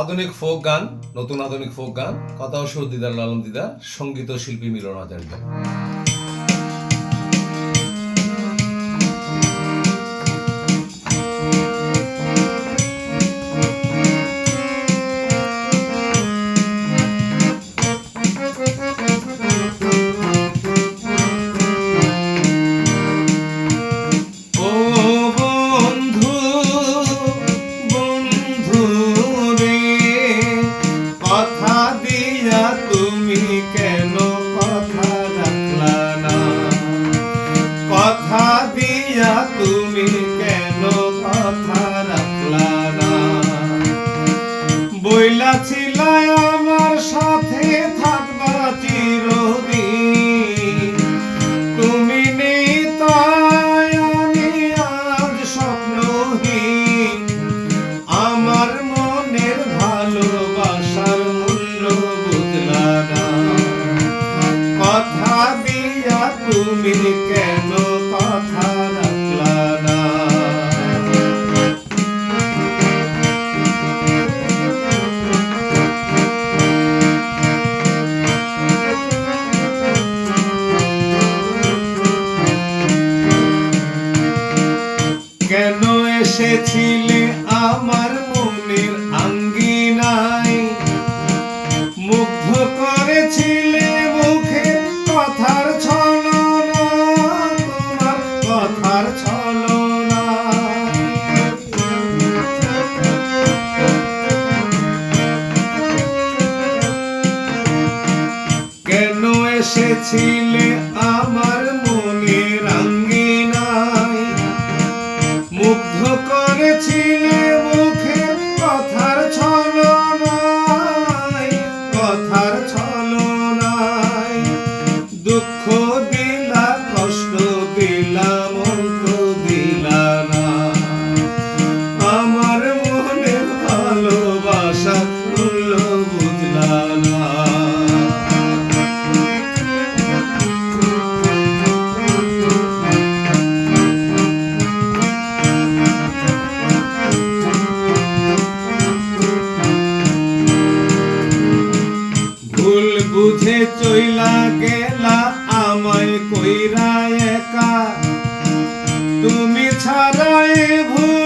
আধুনিক ফোক গান, নতুন আধুনিক ফোক গান, কথা ও সুর দিদার লালন দিদার, সঙ্গীত ও শিল্পী মিলন আচার্য। তুমি কেন কথা রাখলা না? কথা দিয়া তুমি কেন কথা রাখলা না? বইলাছিল আমার সাথে থাকবা চিরদিন, তুমি নেই তাই আমি আজ স্বপ্নহীন। আমার মনের ভালোবাসার মূল্য বুঝলা না। কথা দিয়া তুমি কেন কথা রাখলা না? কেন এসেছিলে আমার মনের আঙ্গিনায়? মুগ্ধ করেছিলে মুখে কথার ছলনা, তোমার কথার ছলনা। কেন এসেছিলে আমার মনের আঙ্গিনায়? মুগ্ধ করেছিলে মুখে কথার ছলনায়, কথার ছলনায়। দুঃখ দিলা, কষ্ট দিলা, মন্ত্র দিলা না। আমার মনের ভালোবাসা মূল্য বুঝলা না। ভুল বুঝে চইলা গেলা আমায় কইরা একা, তুমি ছাড়াই ভুল